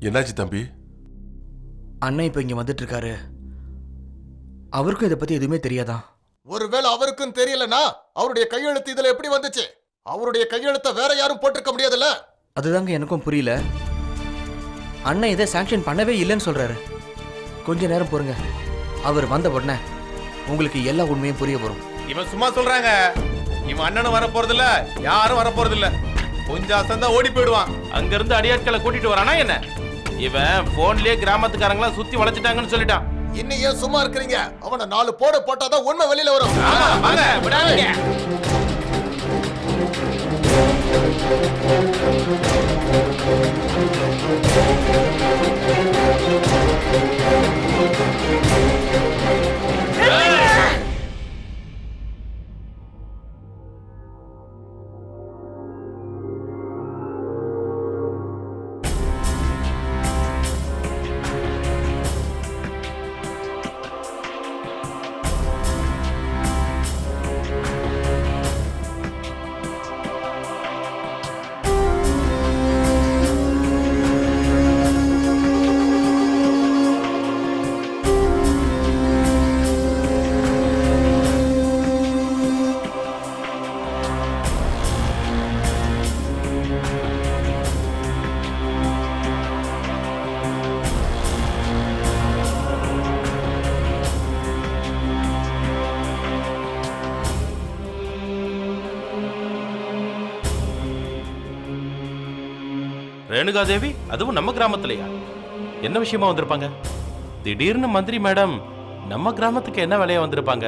என்னாச்சு தம்பி? அண்ணன் இப்ப இங்க வந்துட்டு இருக்காரு. அவருக்கும் இதை பத்தி எதுவுமே தெரியாதா? ஒருவேளை அவருக்கும் தெரியலனா அவருடைய கையெழுத்து இதுல எப்படி வந்துச்சு? அவருடைய கையெழுத்தை வேற யாரும் போட்டிருக்க முடியாதுல்ல? அதுதாங்க எனக்கும் புரியல. அண்ணன் இதை சாங்ஷன் பண்ணவே இல்லைன்னு சொல்றாரு. கொஞ்ச நேரம் பொறுங்க, அவர் வந்த உடனே உங்களுக்கு எல்லா உண்மையும் புரிய வரும். இவன் சும்மா சொல்றாங்க. இவன் அண்ணனும் வர போறது இல்ல, யாரும் வர போறது இல்ல. கொஞ்சம் அசந்தா ஓடி போயிடுவான். அங்க இருந்து அடியாட்களை கூட்டிட்டு வரானா என்ன? இவன் போன்லயே கிராமத்துக்காரங்களா சுத்தி வளைச்சிட்டாங்கன்னு சொல்லிட்டான். இன்னும் ஏன் சும்மா இருக்கிறீங்க? அவனை 4 போட போட்டாதான் உண்மை வெளியில வரும். வாங்க, விடாதீங்க. ரேணுகா தேவி, அதுவும் நம்ம கிராமத்திலயா? என்ன விஷயமா வந்திருப்பாங்க? திடீர்னு மந்திரி மேடம் நம்ம கிராமத்துக்கு என்ன வேலையா வந்திருப்பாங்க?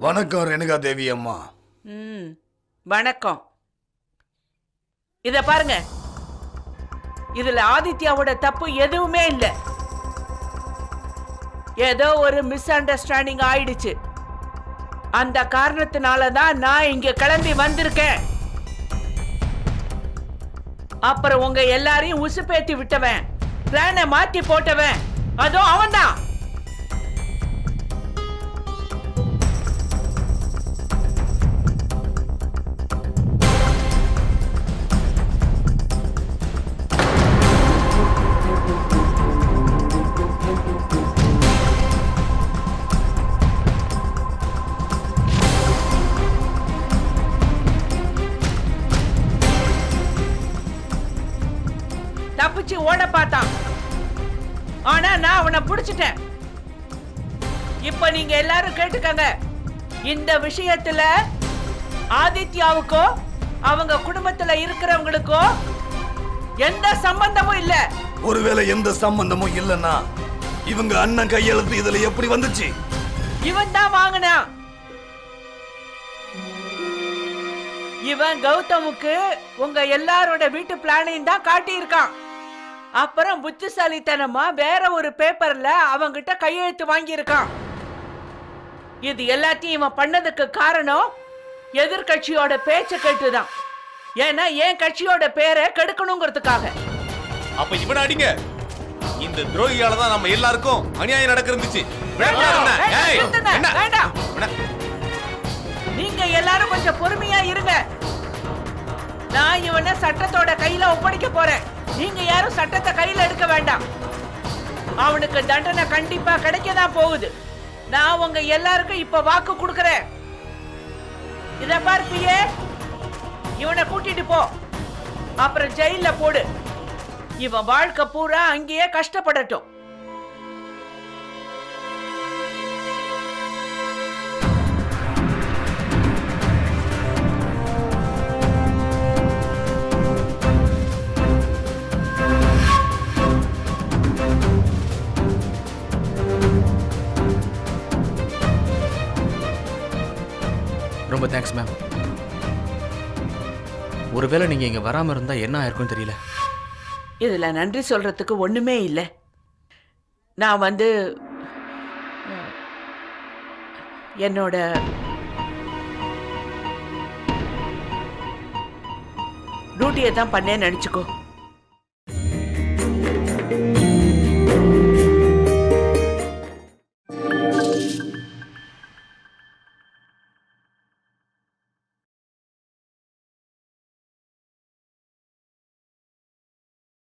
வணக்கம் ரேணுகா தேவி அம்மா. வணக்கம். இத பாருங்க, இதுல ஆதித்யாவோட தப்பு எதுவுமே இல்ல. ஏதோ ஒரு மிஸ் அண்டர்ஸ்டாண்டிங் ஆயிடுச்சு. அந்த காரணத்தினாலதான் நான் இங்க கிளம்பி வந்திருக்கேன். அப்புறம் உங்க எல்லாரையும் உசுப்பேத்தி விட்டவன், பிளானை மாத்தி போட்டவன், அதோ அவன்தான். தப்பிச்சு ஓட பார்த்தான். ஆனா நான் அவனை புடிச்சிட்டேன். இப்ப நீங்க எல்லாரும் கேட்டுக்கங்க. இந்த விஷயத்துல ஆதித்யாவுக்கோ அவங்க குடும்பத்துல இருக்கிறவங்களுக்கோ எந்த சம்பந்தமும் இல்ல. ஒருவேளை எந்த சம்பந்தமும் இல்லன்னா இவங்க அண்ணன் கையெழுத்து இதுல எப்படி வந்துச்சு? இவன் தான் வாங்கினான். இவன் கௌதமுக்கு உங்க எல்லாரோட வீட்டு பிளானையும் தான் காட்டியிருக்கான். அப்புறம் புத்திசாலித்தனமா வேற ஒரு பேப்பர்ல அவங்கிட்ட கையெழுத்து வாங்கியிருக்கான். இது எல்லாத்தையும் இவன் பண்ணதுக்கு காரணம் எதிர்கட்சியோட பேச்ச கேட்டுதான். ஏன்னா என் கட்சியோட பேரை கெடுக்கணுங்கிறதுக்காக. அப்ப இவனை அடிங்க. இந்த துரோகியால தான் நம்ம எல்லாருக்கும் அநியாயம் நடக்குதுச்சு. நீங்க எல்லாரும் கொஞ்சம் பொறுமையா இருங்க. நான் இவனை சட்டத்தோட கையில ஒப்படைக்க போறேன். நீங்க யாரும் சட்டத்தை கையில எடுக்க வேண்டாம். அவனுக்கு தண்டனை கண்டிப்பா கிடைக்கதான் போகுது. நான் உங்க எல்லாருக்கும் இப்ப வாக்கு கொடுக்கறேன். இத பார்ப்பியே, இவனை கூட்டிட்டு போ, அப்புறம் ஜெயில போடு. இவன் வாழ்க்கை பூரா அங்கேயே கஷ்டப்படட்டும். ரொம்ப தேங்க்ஸ் மேம். ஒருவேளை நீங்க இங்க வராம இருந்தா என்ன ஆயிருக்கும் தெரியல. இதுல நன்றி சொல்றதுக்கு ஒண்ணுமே இல்ல. நான் என்னோட டியூட்டியை தான் பண்ணேன்னு நினைச்சுக்கோ.